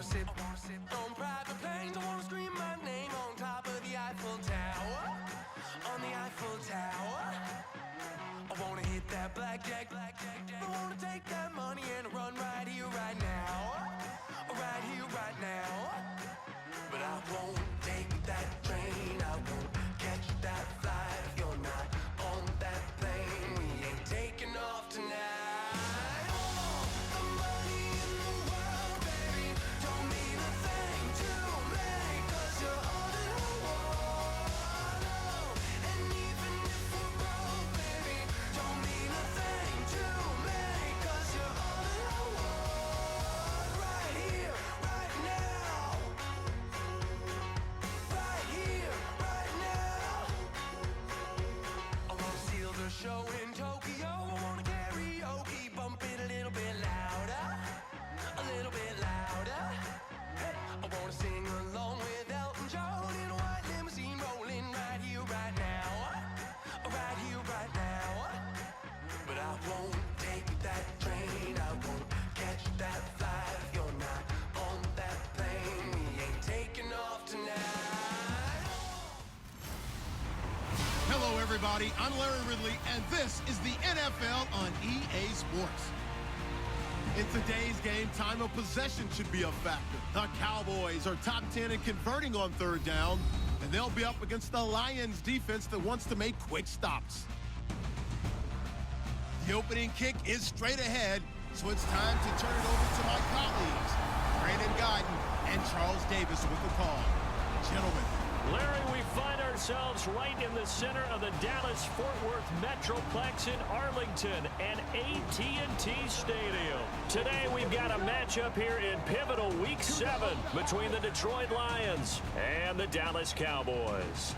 sit on private planes. I wanna scream my name on top of the Eiffel Tower. On the Eiffel Tower. I wanna hit that blackjack. I wanna take that money and run right here, right now. Right here, right now. But I won't take that train. I won't catch that flight if you're not on that plane. We ain't taking off tonight. Show in Tokyo, I wanna karaoke, bump it a little bit louder, a little bit louder. Hey, I wanna sing along with Elton John in a white limousine rolling right here, right now, right here, right now. But I won't take that train, I won't catch that flight if you're not on that plane. We ain't taking off tonight. Hello, everybody. I'm Larry Ridley, and this is the NFL on EA Sports. In today's game, time of possession should be a factor. The Cowboys are top 10 in converting on third down, and they'll be up against the Lions defense that wants to make quick stops. The opening kick is straight ahead, so it's time to turn it over to my colleagues, Brandon Guyton and Charles Davis with the call. Gentlemen. Larry, we find ourselves right in the center of the Dallas-Fort Worth Metroplex in Arlington and AT&T Stadium. Today, we've got a matchup here in pivotal Week 7 between the Detroit Lions and the Dallas Cowboys.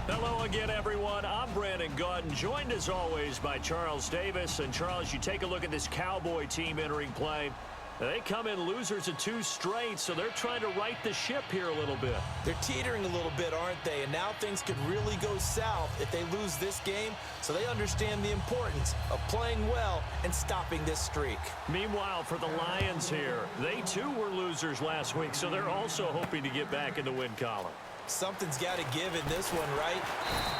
Hello again, everyone. I'm Brandon Guyton, joined as always by Charles Davis. And Charles, you take a look at this Cowboy team entering play. They come in losers of 2 straight, so they're trying to right the ship here a little bit. They're teetering a little bit, aren't they? And now things could really go south if they lose this game, so they understand the importance of playing well and stopping this streak. Meanwhile, for the Lions here, they too were losers last week, so they're also hoping to get back in the win column. Something's got to give in this one, right?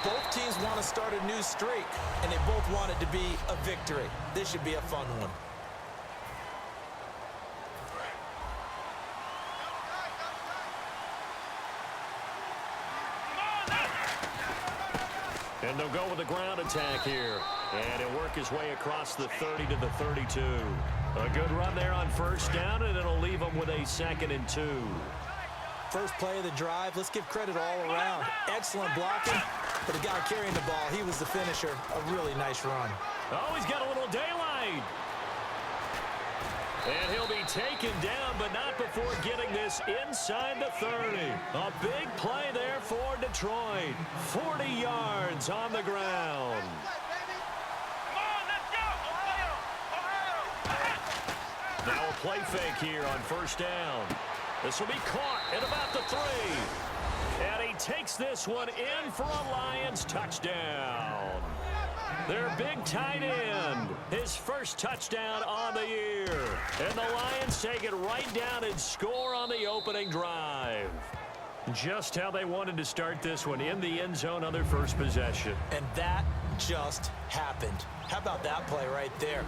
Both teams want to start a new streak, and they both want it to be a victory. This should be a fun one. And they'll go with the ground attack here. And he'll work his way across the 30 to the 32. A good run there on first down, and it'll leave him with a 2nd and 2. First play of the drive, let's give credit all around. Excellent blocking, but the guy carrying the ball, he was the finisher. A really nice run. Oh, he's got a little daylight. And he'll be taken down, but not before getting this inside the 30. A big play there for Detroit. 40 yards on the ground. Now a play fake here on first down. This will be caught at about the 3. And he takes this one in for a Lions touchdown. Their big tight end, his first touchdown on the year. And the Lions take it right down and score on the opening drive. Just how they wanted to start this one, in the end zone on their first possession. And that just happened. How about that play right there?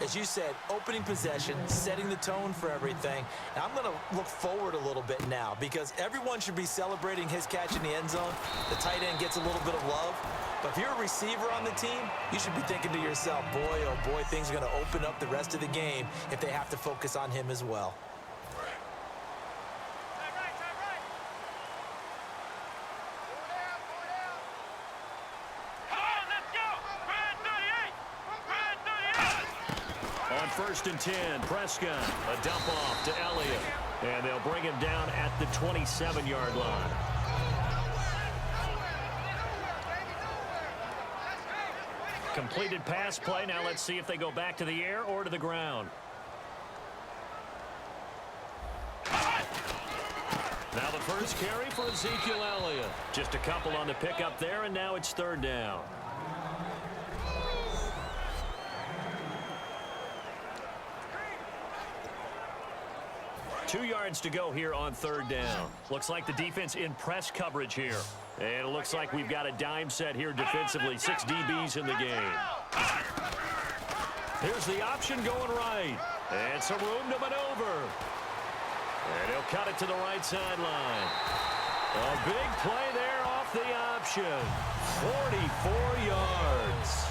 As you said, opening possession, setting the tone for everything. And I'm going to look forward a little bit now because everyone should be celebrating his catch in the end zone. The tight end gets a little bit of love. But if you're a receiver on the team, you should be thinking to yourself, boy, oh boy, things are going to open up the rest of the game if they have to focus on him as well. First and 10, Prescott, a dump off to Elliott. And they'll bring him down at the 27-yard line. Completed pass play. Now let's see if they go back to the air or to the ground. Now the first carry for Ezekiel Elliott. Just a couple on the pickup there, and now it's 3rd down. 2 yards to go here on 3rd down. Looks like the defense in press coverage here. And it looks like we've got a dime set here defensively. 6 DBs in the game. Here's the option going right. And some room to maneuver. And he'll cut it to the right sideline. A big play there off the option. 44 yards.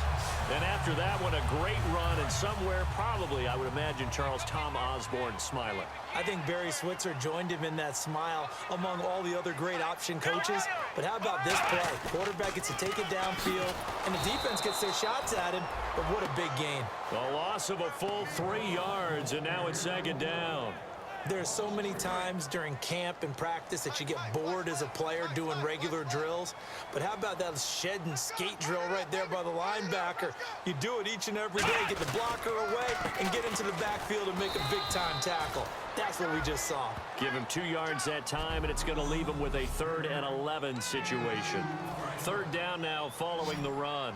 And after that one, a great run, and somewhere probably, I would imagine, Charles, Tom Osborne smiling. I think Barry Switzer joined him in that smile among all the other great option coaches. But how about this play? Quarterback gets to take it downfield, and the defense gets their shots at him. But what a big gain. A loss of a full 3 yards, and now it's 2nd down. There's so many times during camp and practice that you get bored as a player doing regular drills. But how about that shed and skate drill right there by the linebacker? You do it each and every day. Get the blocker away and get into the backfield and make a big-time tackle. That's what we just saw. Give him 2 yards that time, and it's going to leave him with a 3rd and 11 situation. 3rd down now following the run.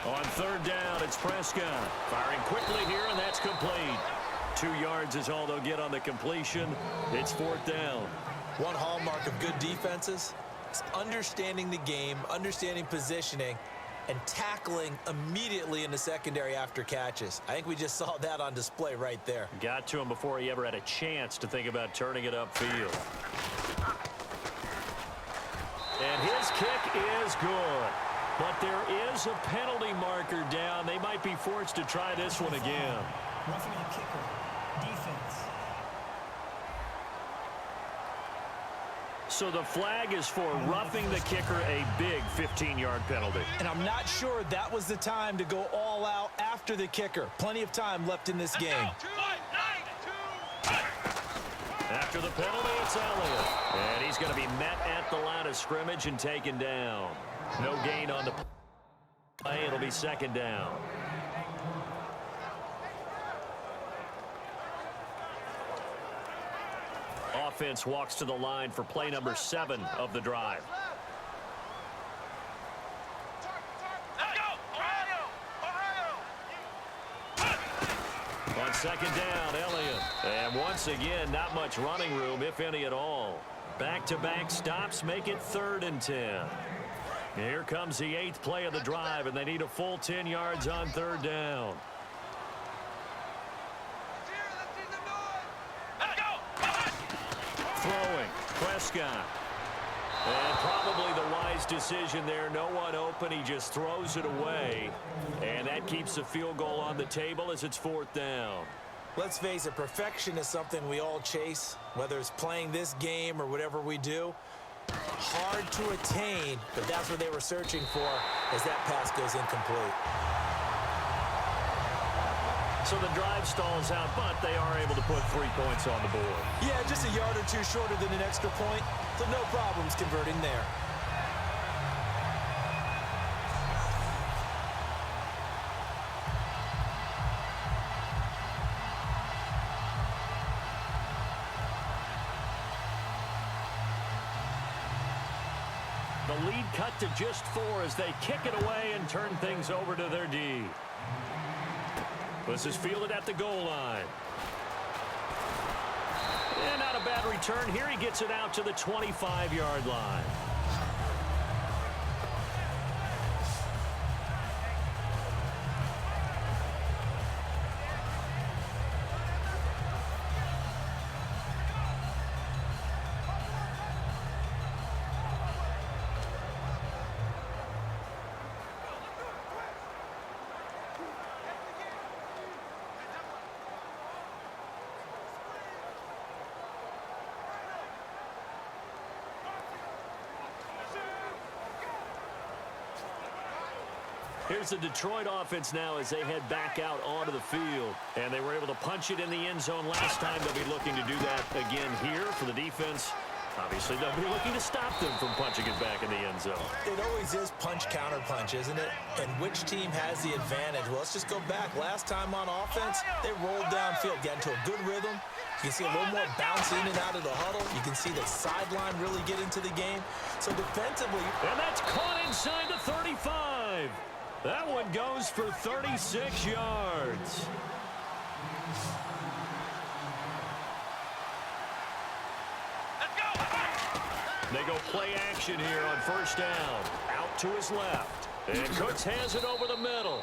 On 3rd down, it's Prescott. Firing quickly here, and that's complete. 2 yards is all they'll get on the completion. It's 4th down. One hallmark of good defenses is understanding the game, understanding positioning, and tackling immediately in the secondary after catches. I think we just saw that on display right there. Got to him before he ever had a chance to think about turning it upfield. And his kick is good. But there is a penalty marker down. They might be forced to try this one again. Roughing the kicker. Defense. So the flag is for roughing the kicker, a big 15-yard penalty. And I'm not sure that was the time to go all out after the kicker. Plenty of time left in this game. After the penalty, it's Elliott. And he's going to be met at the line of scrimmage and taken down. No gain on the play. It'll be 2nd down. Offense walks to the line for play number 7 of the drive. On 2nd down, Elliott. And once again, not much running room, if any at all. Back-to-back stops make it 3rd and 10. Here comes the 8th play of the drive, and they need a full 10 yards on 3rd down. Throwing, Prescott. And probably the wise decision there. No one open. He just throws it away. And that keeps the field goal on the table as it's 4th down. Let's face it, perfection is something we all chase, whether it's playing this game or whatever we do. Hard to attain, but that's what they were searching for as that pass goes incomplete. So the drive stalls out, but they are able to put 3 points on the board. Yeah, just a yard or two shorter than an extra point, so no problems converting there. The lead cut to just 4 as they kick it away and turn things over to their D. This is fielded at the goal line. And not a bad return here. He gets it out to the 25-yard line. Here's the Detroit offense now as they head back out onto the field. And they were able to punch it in the end zone last time. They'll be looking to do that again here for the defense. Obviously, they'll be looking to stop them from punching it back in the end zone. It always is punch-counter-punch, isn't it? And which team has the advantage? Well, let's just go back. Last time on offense, they rolled downfield, got into a good rhythm. You can see a little more bounce in and out of the huddle. You can see the sideline really get into the game. So defensively... And that's caught inside the 35. That one goes for 36 yards. They go play action here on first down. Out to his left. And Cooks has it over the middle.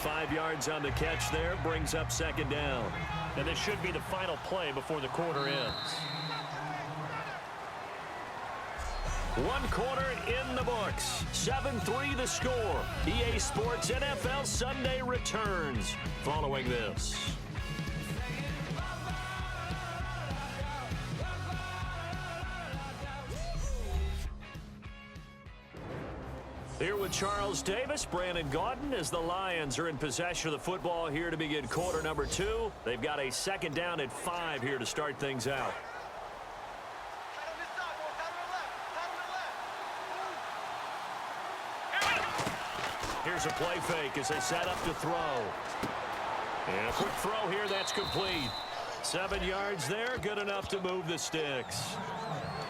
5 yards on the catch there. Brings up second down. And this should be the final play before the quarter ends. 1 quarter in the books. 7-3 the score. EA Sports NFL Sunday returns following this. Here with Charles Davis, Brandon Gaudin, as the Lions are in possession of the football here to begin quarter number 2. They've got a second down at 5 here to start things out. Here's a play fake as they set up to throw. And a quick throw here, that's complete. 7 yards there, good enough to move the sticks.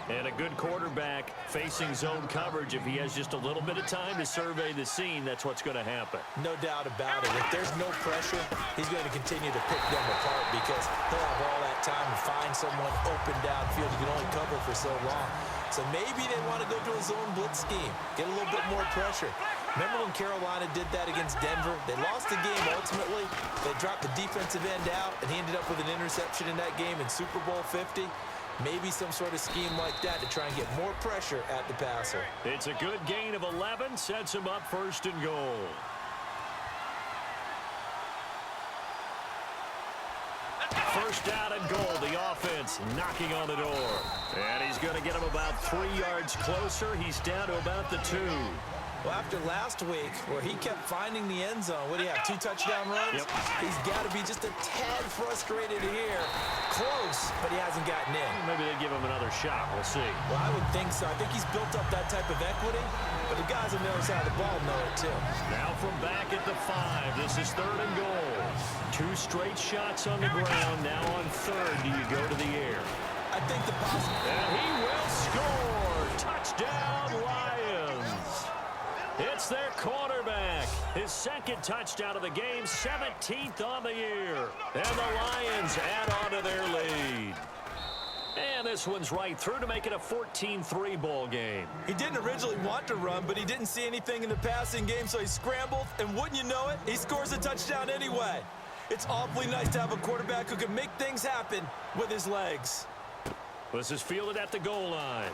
And a good quarterback facing zone coverage. If he has just a little bit of time to survey the scene, that's what's going to happen. No doubt about it. If there's no pressure, he's going to continue to pick them apart because he'll have all that time to find someone open downfield. You can only cover for so long. So maybe they want to go to a zone blitz scheme, get a little bit more pressure. Remember when Carolina did that against Denver? They lost the game ultimately. They dropped the defensive end out, and he ended up with an interception in that game in Super Bowl 50. Maybe some sort of scheme like that to try and get more pressure at the passer. It's a good gain of 11, sets him up first and goal. First down and goal, the offense knocking on the door. And he's going to get him about 3 yards closer. He's down to about the 2. Well, after last week, where he kept finding the end zone, what do you have, 2 touchdown runs? Yep. He's got to be just a tad frustrated here. Close, but he hasn't gotten in. Maybe they give him another shot. We'll see. Well, I would think so. I think he's built up that type of equity, but the guys on the other side of the ball know it too. Now from back at the 5, this is third and goal. 2 straight shots on the ground. Now on third, do you go to the air? I think the possible. And he will score. Touchdown, Lions. It's their quarterback. His second touchdown of the game, 17th on the year. And the Lions add on to their lead. And this one's right through to make it a 14-3 ball game. He didn't originally want to run, but he didn't see anything in the passing game, so he scrambled, and wouldn't you know it, he scores a touchdown anyway. It's awfully nice to have a quarterback who can make things happen with his legs. This is fielded at the goal line.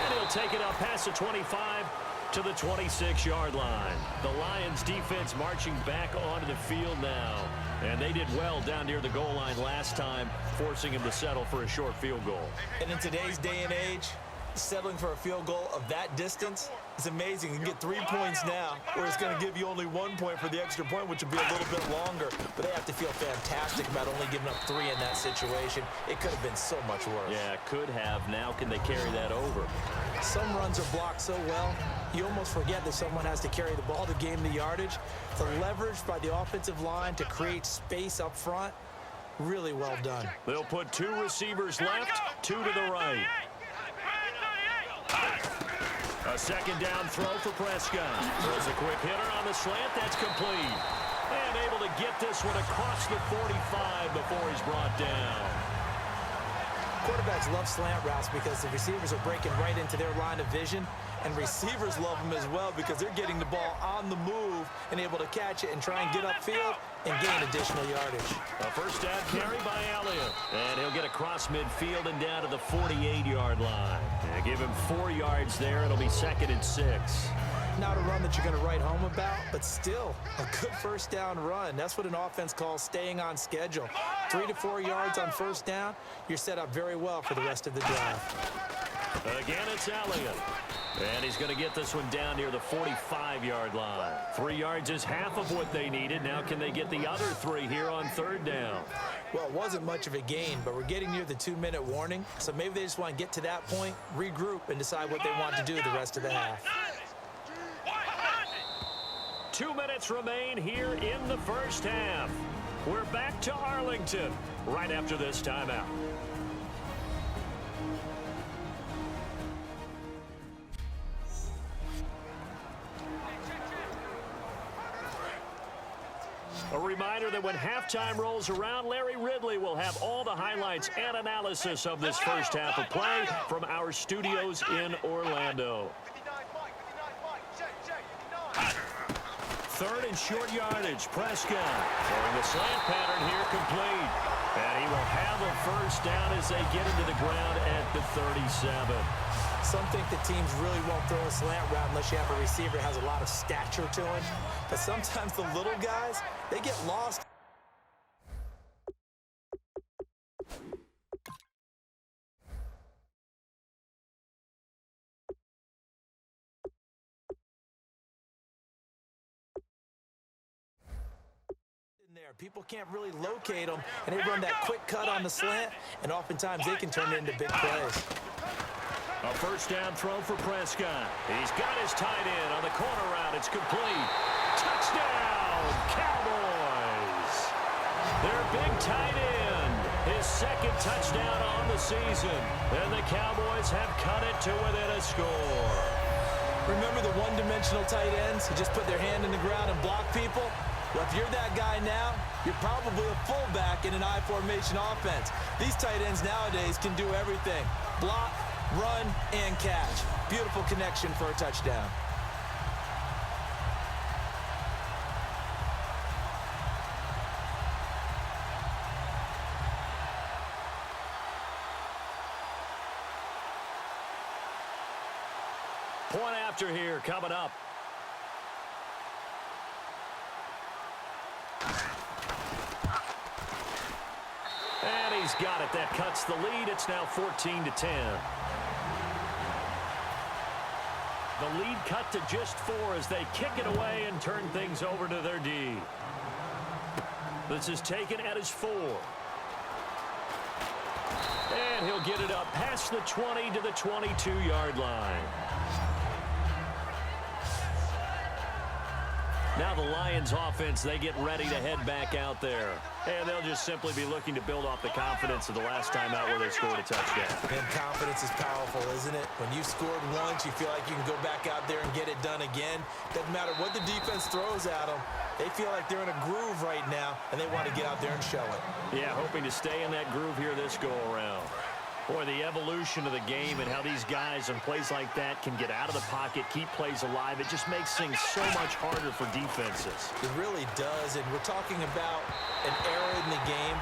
And he'll take it up past the 25 to the 26-yard line. The Lions defense marching back onto the field now. And they did well down near the goal line last time, forcing him to settle for a short field goal. And in today's day and age, settling for a field goal of that distance is amazing. You can get 3 points now, where it's going to give you only 1 point for the extra point, which would be a little bit longer. But they have to feel fantastic about only giving up 3 in that situation. It could have been so much worse. Yeah, could have. Now can they carry that over? Some runs are blocked so well, you almost forget that someone has to carry the ball to gain the yardage. The leverage by the offensive line to create space up front, really well done. They'll put 2 receivers left, 2 to the right. A second down throw for Prescott. Throws a quick hitter on the slant. That's complete. And able to get this one across the 45 before he's brought down. Quarterbacks love slant routes because the receivers are breaking right into their line of vision, and receivers love them as well because they're getting the ball on the move and able to catch it and try and get upfield and gain additional yardage. A first down carry by Elliott. And he'll get across midfield and down to the 48-yard line. And give him 4 yards there. It'll be second and 6. Not a run that you're going to write home about, but still a good first down run. That's what an offense calls staying on schedule. 3 to 4 yards on first down, you're set up very well for the rest of the drive. Again, it's Elliott. And he's going to get this one down near the 45-yard line. 3 yards is half of what they needed. Now can they get the other 3 here on third down? Well, it wasn't much of a gain, but we're getting near the 2-minute warning. So maybe they just want to get to that point, regroup, and decide what they want to do the rest of the half. 2 minutes remain here in the first half. We're back to Arlington right after this timeout. reminder that when halftime rolls around, Larry Ridley will have all the highlights and analysis of this first half of play from our studios in Orlando. Third and short yardage. Prescott throwing the slant pattern here complete. And he will have a first down as they get into the ground at the 37. Some think that teams really won't throw a slant route unless you have a receiver that has a lot of stature to him. But sometimes the little guys, they get lost. People can't really locate them, and they run that quick cut on the slant, and oftentimes they can turn it into big plays. A first down throw for Prescott. He's got his tight end on the corner route. It's complete. Touchdown, Cowboys. Their big tight end, his second touchdown on the season, and the Cowboys have cut it to within a score. Remember the one-dimensional tight ends who just put their hand in the ground and block people? Well, if you're that guy now, you're probably a fullback in an I-formation offense. These tight ends nowadays can do everything. Block, run, and catch. Beautiful connection for a touchdown. Point after here coming up. And he's got it. That cuts the lead. It's now 14-10. The lead cut to just 4 as they kick it away and turn things over to their D. This is taken at his 4. And he'll get it up past the 20 to the 22-yard line. Now the Lions offense, they get ready to head back out there. And they'll just simply be looking to build off the confidence of the last time out where they scored a touchdown. And confidence is powerful, isn't it? When you've scored once, you feel like you can go back out there and get it done again. Doesn't matter what the defense throws at them. They feel like they're in a groove right now, and they want to get out there and show it. Yeah, hoping to stay in that groove here this go-around. Boy, the evolution of the game and how these guys in plays like that can get out of the pocket, keep plays alive, it just makes things so much harder for defenses. It really does, and we're talking about an era in the game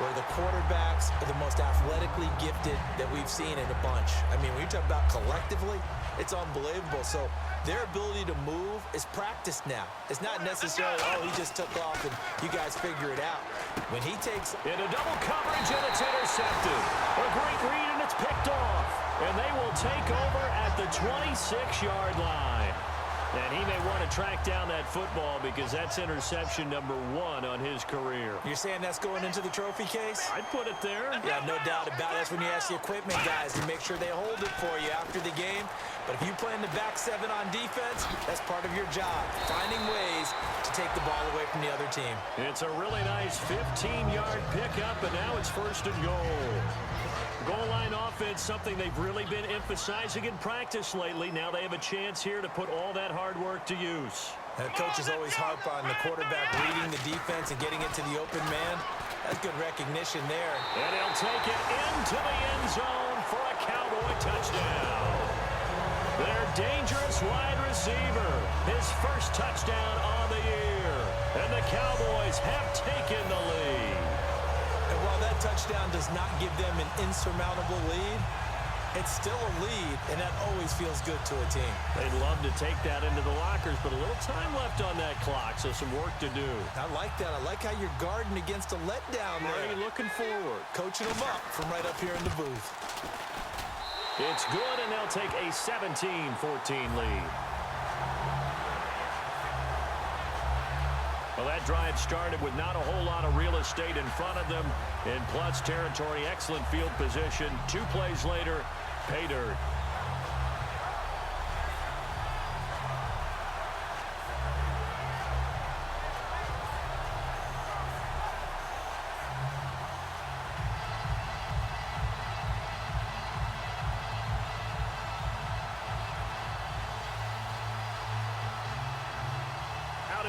where the quarterbacks are the most athletically gifted that we've seen in a bunch. I mean, when you talk about collectively, it's unbelievable. So their ability to move is practiced now. It's not necessarily, oh, he just took off and you guys figure it out. When he takes into double coverage, and it's intercepted. A great read, and it's picked off. And they will take over at the 26-yard line. And he may want to track down that football because that's interception number 1 on his career. You're saying that's going into the trophy case? I'd put it there. Yeah, no doubt about it. That's when you ask the equipment guys to make sure they hold it for you after the game. But if you play in the back 7 on defense, that's part of your job, finding ways to take the ball away from the other team. It's a really nice 15-yard pickup, and now it's first and goal. Goal line offense, something they've really been emphasizing in practice lately. Now they have a chance here to put all that hard work to use. And coaches always harp on the quarterback reading the defense and getting it to the open man. That's good recognition there. And he'll take it into the end zone for a Cowboy touchdown. Their dangerous wide receiver, his first touchdown on the year. And the Cowboys have taken the lead. And while that touchdown does not give them an insurmountable lead, it's still a lead, and that always feels good to a team. They'd love to take that into the lockers, but a little time left on that clock, so some work to do. I like that. I like how you're guarding against a letdown there. Already looking forward. Coaching them up from right up here in the booth. It's good, and they'll take a 17-14 lead. Well, that drive started with not a whole lot of real estate in front of them. In plus territory, excellent field position. 2 plays later, pay dirt.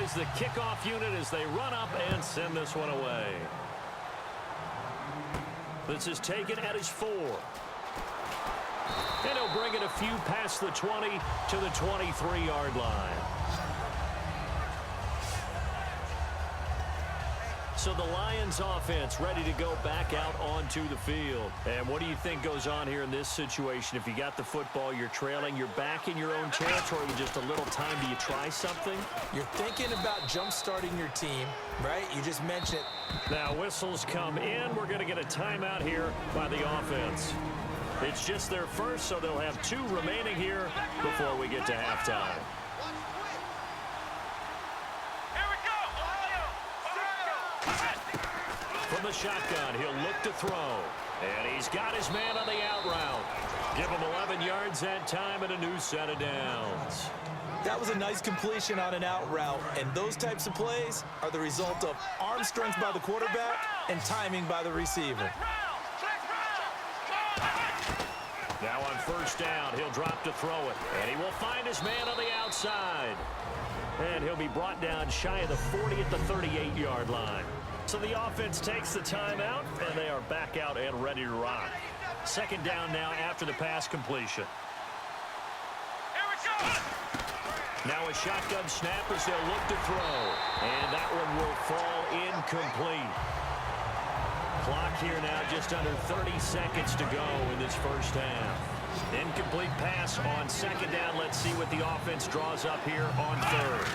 is the kickoff unit as they run up and send this one away. This is taken at his 4. And he'll bring it a few past the 20 to the 23-yard line. So the Lions offense ready to go back out onto the field. And what do you think goes on here in this situation? If you got the football, you're trailing, you're back in your own territory with just a little time. Do you try something? You're thinking about jump-starting your team, right? You just mentioned it. Now whistles come in. We're going to get a timeout here by the offense. It's just their first, so they'll have 2 remaining here before we get to halftime. From the shotgun, he'll look to throw. And he's got his man on the out route. Give him 11 yards that time and a new set of downs. That was a nice completion on an out route, and those types of plays are the result of arm strength by the quarterback and timing by the receiver. Now on first down, he'll drop to throw it. And he will find his man on the outside. And he'll be brought down shy of the 40 at the 38-yard line. So the offense takes the timeout, and they are back out and ready to rock. Second down now after the pass completion. Now a shotgun snap as they'll look to throw. And that one will fall incomplete. Clock here now just under 30 seconds to go in this first half. Incomplete pass on second down. Let's see what the offense draws up here on third.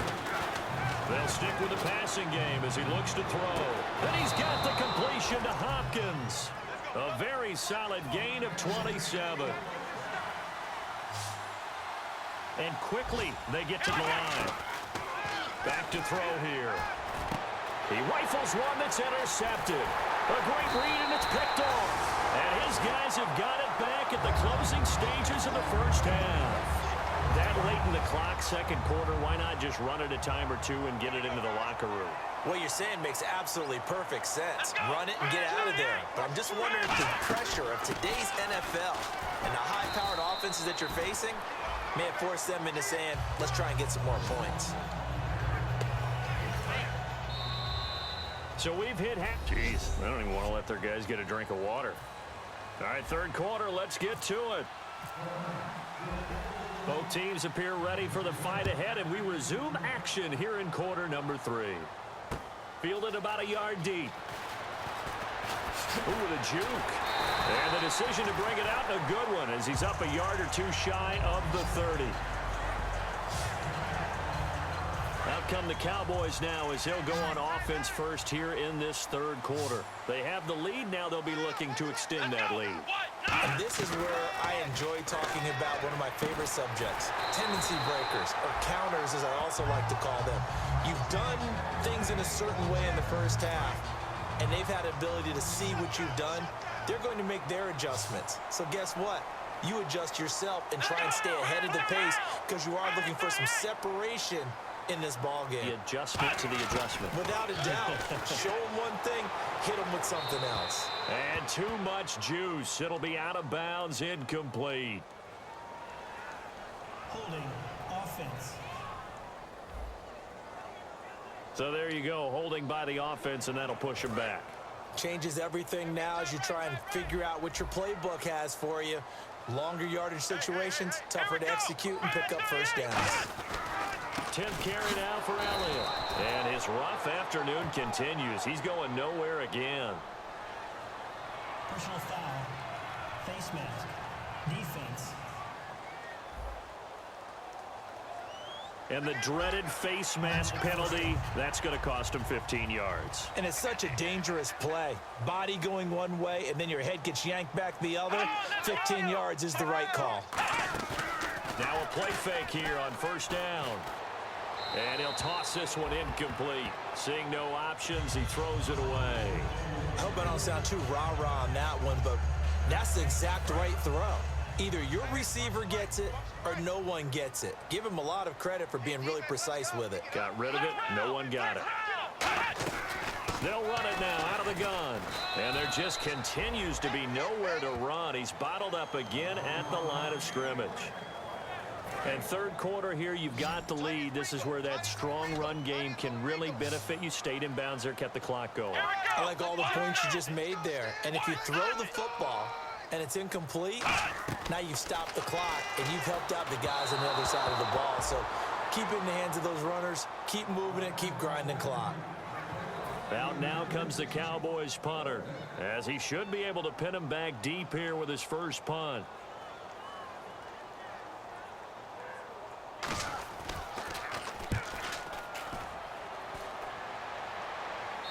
They'll stick with the passing game as he looks to throw. And he's got the completion to Hopkins. A very solid gain of 27. And quickly they get to the line. Back to throw here. He rifles one that's intercepted. A great read, and it's picked off. And his guys have got it back at the closing stages of the first half. That late in the clock, second quarter, why not just run it a time or 2 and get it into the locker room? What you're saying makes absolutely perfect sense. Run it and get out of there. But I'm just wondering if the pressure of today's NFL and the high-powered offenses that you're facing may have forced them into saying, let's try and get some more points. So we've hit half. Jeez, I don't even want to let their guys get a drink of water. All right, third quarter, let's get to it. Both teams appear ready for the fight ahead, and we resume action here in quarter number 3. Fielded about a yard deep. Ooh, with a juke. And the decision to bring it out, a good one, as he's up a yard or 2 shy of the 30. Out come the Cowboys now as they'll go on offense first here in this third quarter. They have the lead. Now they'll be looking to extend that lead. And this is where I enjoy talking about one of my favorite subjects, tendency breakers, or counters as I also like to call them. You've done things in a certain way in the first half, and they've had the ability to see what you've done. They're going to make their adjustments. So guess what? You adjust yourself and try and stay ahead of the pace because you are looking for some separation in this ball game. The adjustment to the adjustment. Without a doubt. Show them one thing, hit them with something else. And too much juice. It'll be out of bounds, incomplete. Holding offense. So there you go, holding by the offense, and that'll push him back. Changes everything now as you try and figure out what your playbook has for you. Longer yardage situations, tougher to execute and pick up first downs. 10th carry now for Elliott. And his rough afternoon continues. He's going nowhere again. Personal foul. Face mask. Defense. And the dreaded face mask penalty, that's going to cost him 15 yards. And it's such a dangerous play. Body going one way, and then your head gets yanked back the other. 15 yards is the right call. Now a play fake here on first down. And he'll toss this one incomplete. Seeing no options, he throws it away. I hope I don't sound too rah-rah on that one, but that's the exact right throw. Either your receiver gets it or no one gets it. Give him a lot of credit for being really precise with it. Got rid of it. No one got it. They'll run it now out of the gun. And there just continues to be nowhere to run. He's bottled up again at the line of scrimmage. And third quarter here, you've got the lead. This is where that strong run game can really benefit you. Stayed in bounds there, kept the clock going. I like all the points you just made there. And if you throw the football and it's incomplete, now you've stopped the clock and you've helped out the guys on the other side of the ball. So keep it in the hands of those runners. Keep moving it. Keep grinding clock. Out now comes the Cowboys punter, as he should be able to pin him back deep here with his first punt.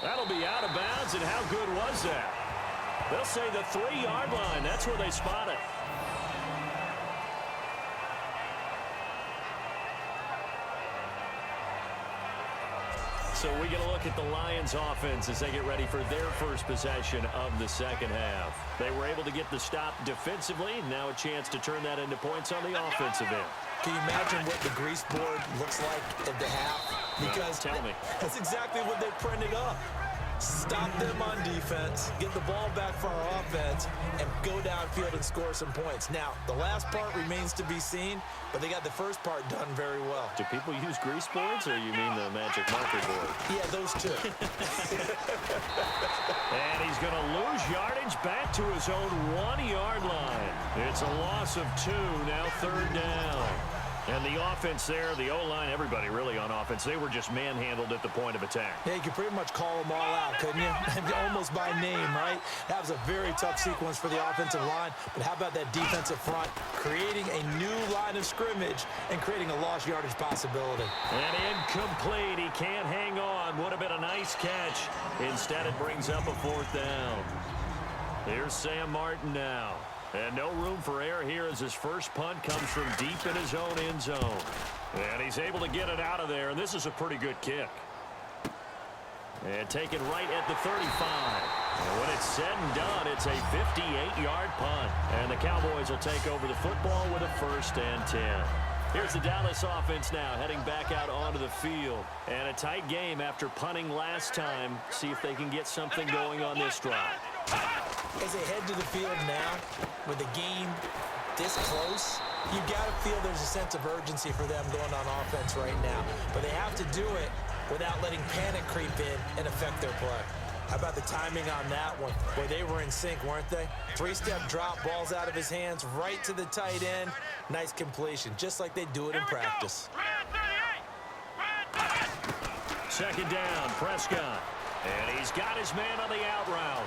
That'll be out of bounds, and how good was that? They'll say the 3-yard line. That's where they spot it. So we get a look at the Lions offense as they get ready for their first possession of the second half. They were able to get the stop defensively. Now a chance to turn that into points on the offensive end. Can you imagine what the grease board looks like at the half? Because tell me. That's exactly what they printed up. Stop them on defense, get the ball back for our offense, and go downfield and score some points. Now, the last part remains to be seen, but they got the first part done very well. Do people use grease boards, or you mean the magic marker board? Yeah, those two. And he's going to lose yardage back to his own 1-yard line. It's a loss of 2, now third down. And the offense there, the O-line, everybody really on offense, they were just manhandled at the point of attack. Yeah, you could pretty much call them all out, couldn't you? Almost by name, right? That was a very tough sequence for the offensive line. But how about that defensive front creating a new line of scrimmage and creating a lost yardage possibility? And incomplete. He can't hang on. Would have been a nice catch. Instead, it brings up a 4th down. Here's Sam Martin now. And no room for error here as his first punt comes from deep in his own end zone. And he's able to get it out of there, and this is a pretty good kick. And taken right at the 35. And when it's said and done, it's a 58-yard punt. And the Cowboys will take over the football with a 1st and 10. Here's the Dallas offense now heading back out onto the field. And a tight game after punting last time. See if they can get something going on this drive. As they head to the field now, with the game this close, you've got to feel there's a sense of urgency for them going on offense right now. But they have to do it without letting panic creep in and affect their play. How about the timing on that one? Boy, they were in sync, weren't they? 3-step drop, balls out of his hands, right to the tight end. Nice completion, just like they do it in practice. Second down, Prescott. And he's got his man on the out route.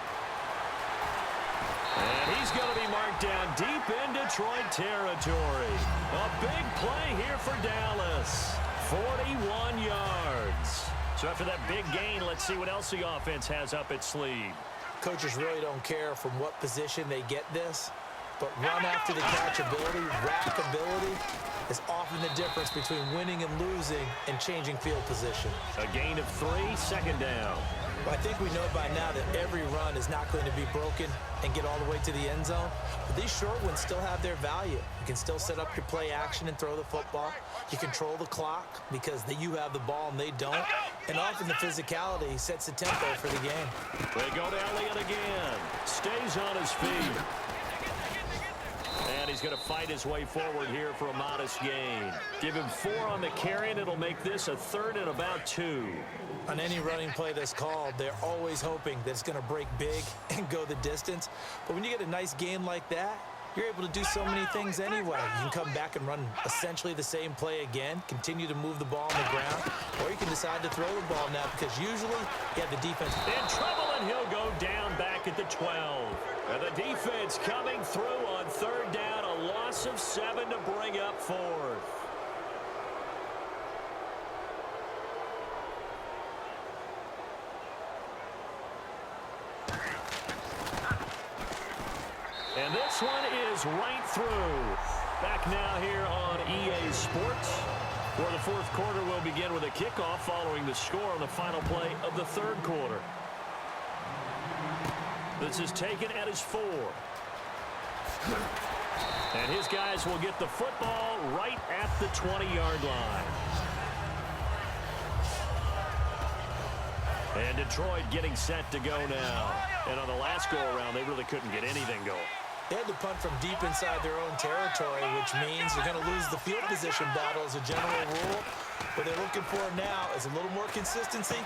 And he's going to be marked down deep in Detroit territory. A big play here for Dallas. 41 yards. So after that big gain, let's see what else the offense has up its sleeve. Coaches really don't care from what position they get this, but run after the catch ability, rack ability, is often the difference between winning and losing and changing field position. A gain of 3, second down. Well, I think we know by now that every run is not going to be broken and get all the way to the end zone. But these short ones still have their value. You can still set up your play action and throw the football. You control the clock because you have the ball and they don't. And often the physicality sets the tempo for the game. They go to Elliott again. Stays on his feet. And he's going to fight his way forward here for a modest gain. Give him 4 on the carry, and it'll make this a 3rd and about 2. On any running play that's called, they're always hoping that it's going to break big and go the distance. But when you get a nice gain like that, you're able to do so many things anyway. You can come back and run essentially the same play again, continue to move the ball on the ground, or you can decide to throw the ball now because usually you have the defense in trouble, and he'll go down back at the 12. And the defense coming through on 3rd down, a loss of 7 to bring up 4th. And this one is right through. Back now here on EA Sports, where the 4th quarter will begin with a kickoff following the score on the final play of the 3rd quarter. This is taken at his 4. And his guys will get the football right at the 20-yard line. And Detroit getting set to go now. And on the last go-around, they really couldn't get anything going. They had to punt from deep inside their own territory, which means you're going to lose the field position battle as a general rule. What they're looking for now is a little more consistency,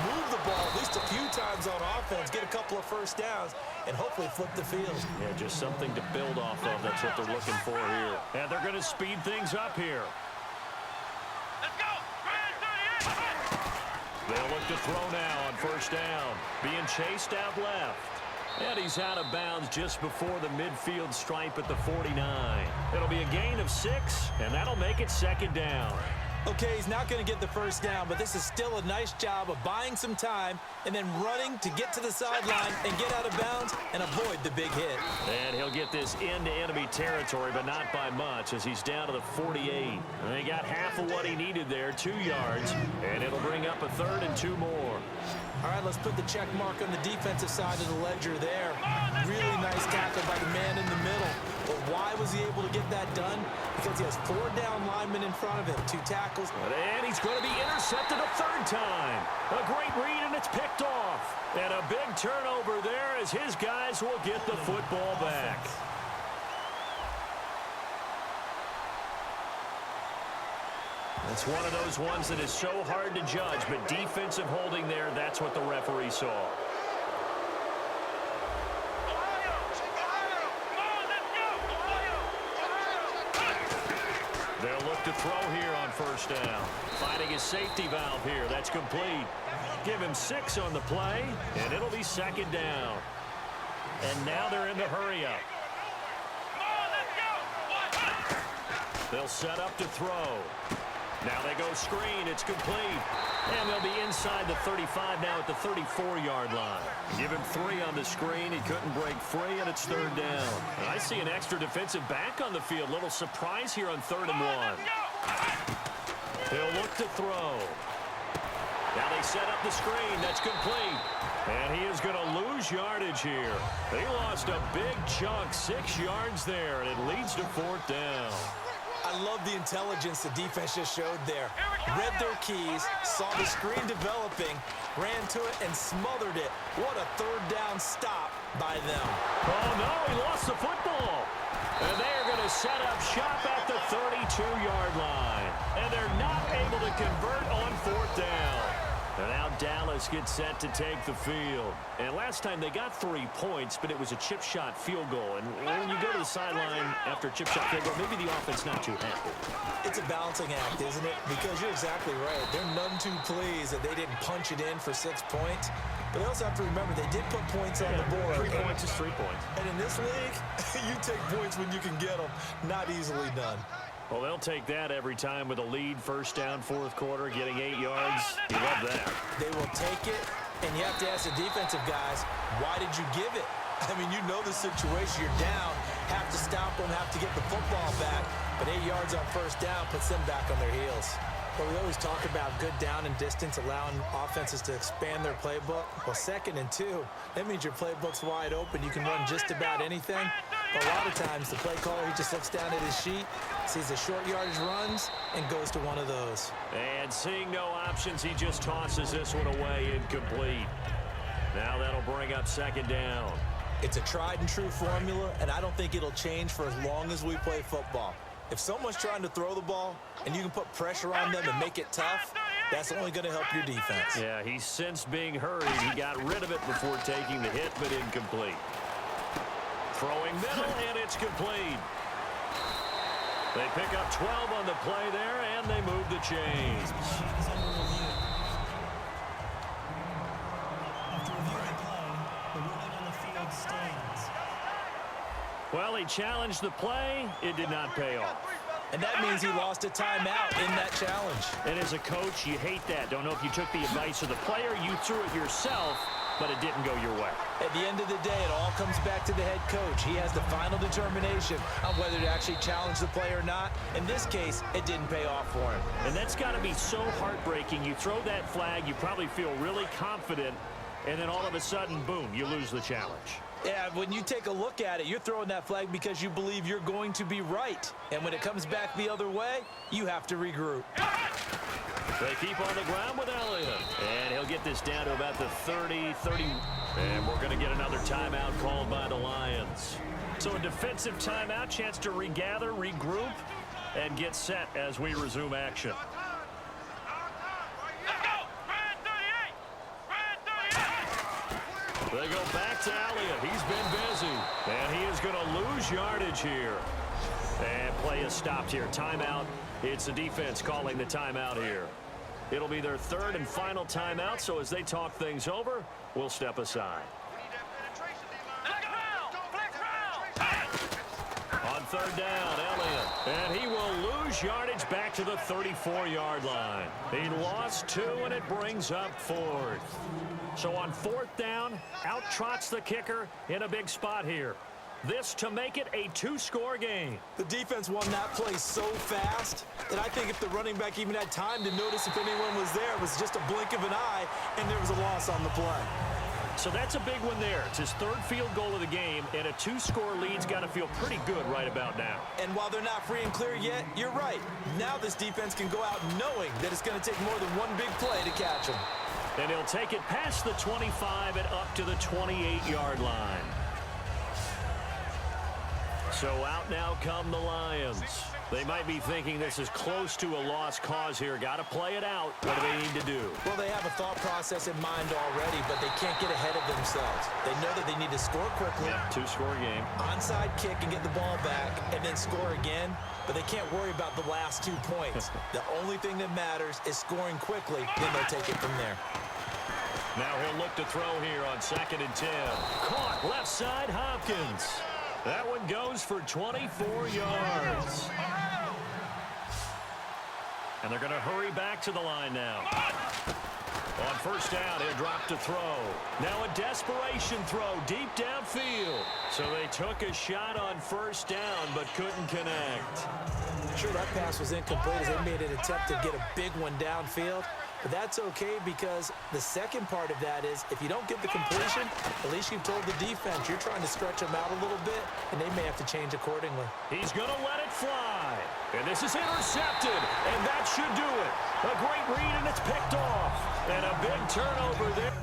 move the ball at least a few times on offense, get a couple of first downs, and hopefully flip the field. Yeah, just something to build off of. That's what they're looking for here. And they're going to speed things up here. Let's go! They'll look to throw now on first down. Being chased out left. And he's out of bounds just before the midfield stripe at the 49. It'll be a gain of 6, and that'll make it second down. Okay, he's not going to get the first down, but this is still a nice job of buying some time and then running to get to the sideline and get out of bounds and avoid the big hit. And he'll get this into enemy territory, but not by much as he's down to the 48. And he got half of what he needed there, 2 yards, and it'll bring up a 3rd and 2 more. All right, let's put the check mark on the defensive side of the ledger there. Really nice tackle by the man in the middle. But why was he able to get that done? Because he has 4 down linemen in front of him, 2 tackles. And he's going to be intercepted a 3rd time. A great read, and it's picked off. And a big turnover there as his guys will get the football back. It's one of those ones that is so hard to judge, but defensive holding there, that's what the referee saw. They'll look to throw here on first down. Finding his safety valve here. That's complete. Give him 6 on the play, and it'll be second down. And now they're in the hurry up. They'll set up to throw. Now they go screen. It's complete. And they'll be inside the 35 now at the 34-yard line. Give him 3 on the screen. He couldn't break free, and it's 3rd down. And I see an extra defensive back on the field. Little surprise here on 3rd and 1. He'll look to throw. Now they set up the screen. That's complete. And he is going to lose yardage here. They lost a big chunk, 6 yards there, and it leads to 4th down. I love the intelligence the defense just showed there. Read their keys, saw the screen developing, ran to it, and smothered it. What a 3rd down stop by them. Oh, no, he lost the football. And they are going to set up shop at the 32-yard line. And they're not able to convert on 4th down. And now Dallas gets set to take the field. And last time they got 3 points, but it was a chip shot field goal. And when you go to the sideline after a chip shot field goal, maybe the offense not too happy. It's a balancing act, isn't it? Because you're exactly right. They're none too pleased that they didn't punch it in for 6 points. But they also have to remember they did put points on the board. 3 points is 3 points. And in this league, you take points when you can get them. Not easily done. Well, they'll take that every time with a lead, first down, 4th quarter, getting 8 yards. You love that. They will take it, and you have to ask the defensive guys, why did you give it? I mean, you know the situation. You're down, have to stop them, have to get the football back, but 8 yards on first down puts them back on their heels. But we always talk about good down and distance, allowing offenses to expand their playbook. Well, 2nd and 2, that means your playbook's wide open. You can run just about anything. But a lot of times, the play caller, he just looks down at his sheet, sees the short yardage runs, and goes to one of those. And seeing no options, he just tosses this one away, incomplete. Now that'll bring up 2nd down. It's a tried and true formula, and I don't think it'll change for as long as we play football. If someone's trying to throw the ball and you can put pressure on them and make it tough, that's only going to help your defense. Yeah, he's since being hurried. He got rid of it before taking the hit, but incomplete. Throwing middle, and it's complete. They pick up 12 on the play there, and they move the chains. After reviewing the play, the ruling on the field stands. Well, he challenged the play. It did not pay off. And that means he lost a timeout in that challenge. And as a coach, you hate that. Don't know if you took the advice of the player. You threw it yourself, but it didn't go your way. At the end of the day, it all comes back to the head coach. He has the final determination on whether to actually challenge the play or not. In this case, it didn't pay off for him. And that's got to be so heartbreaking. You throw that flag, you probably feel really confident, and then all of a sudden, boom, you lose the challenge. Yeah, when you take a look at it, you're throwing that flag because you believe you're going to be right. And when it comes back the other way, you have to regroup. They keep on the ground with Elliott. And he'll get this down to about the 30. And we're going to get another timeout called by the Lions. So a defensive timeout, chance to regather, regroup, and get set as we resume action. Let's go! Red 38! Red 38! They go back to Elliott. He's been busy. And he is going to lose yardage here. And play is stopped here. Timeout. It's the defense calling the timeout here. It'll be their third and final timeout, so as they talk things over, we'll step aside. On third down, Elliott. And he will lose yardage back to the 34-yard line. He lost 2, and it brings up 4th. So on 4th down, out trots the kicker in a big spot here. This to make it a 2-score game. The defense won that play so fast that I think if the running back even had time to notice if anyone was there, it was just a blink of an eye, and there was a loss on the play. So that's a big one there. It's his 3rd field goal of the game, and a 2-score lead's got to feel pretty good right about now. And while they're not free and clear yet, you're right. Now this defense can go out knowing that it's going to take more than one big play to catch them. And he'll take it past the 25 and up to the 28-yard line. So out now come the Lions. They might be thinking this is close to a lost cause here. Got to play it out. What do they need to do? Well, they have a thought process in mind already, but they can't get ahead of themselves. They know that they need to score quickly. Yep, 2-score game. Onside kick and get the ball back and then score again. But they can't worry about the last 2 points. The only thing that matters is scoring quickly. Then they'll take it from there. Now he'll look to throw here on 2nd and 10. Caught left side, Hopkins. That one goes for 24 yards. And they're going to hurry back to the line now. On 1st down, he'll drop to throw. Now a desperation throw deep downfield. So they took a shot on 1st down, but couldn't connect. Sure, that pass was incomplete as they made an attempt to get a big one downfield. But that's okay because the second part of that is if you don't get the completion, at least you've told the defense you're trying to stretch them out a little bit, and they may have to change accordingly. He's going to let it fly. And this is intercepted, and that should do it. A great read, and it's picked off. And a big turnover there.